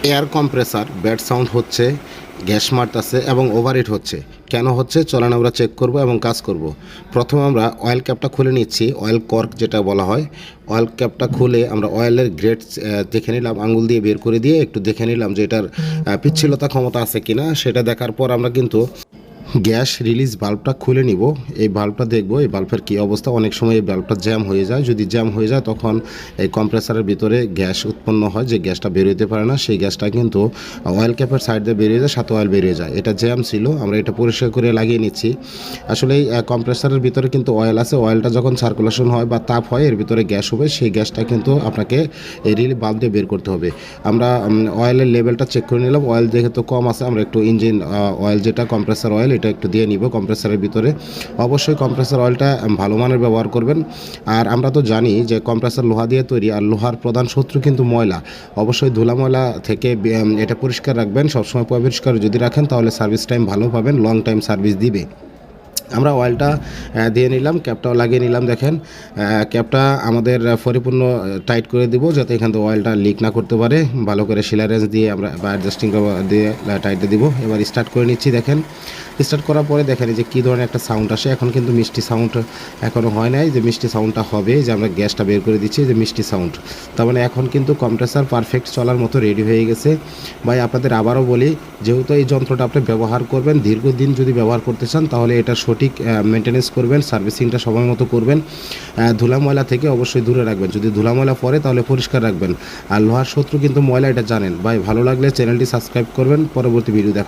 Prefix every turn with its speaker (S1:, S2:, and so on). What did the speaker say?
S1: Air compressor bad sound হচ্ছে, gas মারতাছে এবং overheat হচ্ছে। কেন হচ্ছে চলেন আমরা চেক করব এবং কাজ করব। প্রথমে আমরা অয়েল ক্যাপটা খুলে নিচ্ছি, অয়েল কর্ক যেটা বলা হয়। অয়েল ক্যাপটা খুলে আমরা অয়েলের গ্রেড দেখে নিলাম, আঙুল দিয়ে বের করে দিয়ে একটু দেখে নিলাম যে এটার পিচ্ছিলতা ক্ষমতা আছে কিনা। সেটা দেখার পর আমরা কিন্তু গ্যাস রিলিজ বাল্বটা খুলে নিব। এই বাল্বটা দেখব এই বাল্বের কী অবস্থা। অনেক সময় এই বাল্বটা জ্যাম হয়ে যায়, যদি জ্যাম হয়ে যায় তখন এই কম্প্রেসারের ভিতরে গ্যাস উৎপন্ন হয়, যে গ্যাসটা বেরোতে পারে না, সেই গ্যাসটা কিন্তু অয়েল ক্যাপের সাইড দিয়ে বেরিয়ে যায়, সাথে অয়েল বেরিয়ে যায়। এটা জ্যাম ছিল, আমরা এটা পরিষ্কার করে লাগিয়ে নিচ্ছি। আসলে এই কম্প্রেসারের ভিতরে কিন্তু অয়েল আছে, অয়েলটা যখন সার্কুলেশন হয় বা তাপ হয় এর ভিতরে গ্যাস হবে, সেই গ্যাসটা কিন্তু আপনাকে এই রিলি বাল্ব দিয়ে বের করতে হবে। আমরা অয়েলের লেভেলটা চেক করে নিলাম, অয়েল দেখে তো কম আছে, আমরা একটু ইঞ্জিন অয়েল যেটা কম্প্রেসার অয়েল এটা একটু দিয়ে নিব কম্প্রেসারের ভিতরে। অবশ্যই কম্প্রেসার অয়েলটা ভালো মানের ব্যবহার করবেন। আর আমরা তো জানি যে কম্প্রেসার লোহা দিয়ে তৈরি, আর লোহার প্রধান শত্রু কিন্তু ময়লা। অবশ্যই ধুলা ময়লা থেকে এটা পরিষ্কার রাখবেন, সবসময় পরিষ্কার যদি রাখেন তাহলে সার্ভিস টাইম ভালো পাবেন, লং টাইম সার্ভিস দিবে। আমরা অয়েলটা দিয়ে নিলাম, ক্যাপটাও লাগিয়ে নিলাম। দেখেন ক্যাপটা আমাদের পরিপূর্ণ টাইট করে দিব যাতে এখান থেকে অয়েলটা লিক না করতে পারে। ভালো করে সিলাই রেঞ্জ দিয়ে আমরা বা অ্যাডজাস্টিং দিয়ে টাইট দিব। এবার স্টার্ট করে নিচ্ছি। দেখেন স্টার্ট করার পরে দেখেন যে কী ধরনের একটা সাউন্ড আসে। এখন কিন্তু মিষ্টি সাউন্ড এখনও হয় নাই, যে মিষ্টি সাউন্ডটা হবে, যে আমরা গ্যাসটা বের করে দিচ্ছি, যে মিষ্টি সাউন্ড। তার মানে এখন কিন্তু কম্প্রেসার পারফেক্ট চলার মতো রেডি হয়ে গেছে। ভাই আপনাদের আবারও বলি, যেহেতু এই যন্ত্রটা আপনি ব্যবহার করবেন, দীর্ঘদিন যদি ব্যবহার করতে চান তাহলে এটা সঠিক মেনটেনেন্স করবেন, সার্ভিসিংটা সময় মতো করবেন। ধুলা ময়লা থেকে অবশ্যই দূরে রাখবেন, যদি ধুলা ময়লা পড়ে তাহলে পরিষ্কার রাখবেন। আর লোহার শত্রু কিন্তু ময়লা, এটা জানেন। ভাই ভালো লাগলে চ্যানেলটি সাবস্ক্রাইব করবেন পরবর্তী ভিডিও দেখার।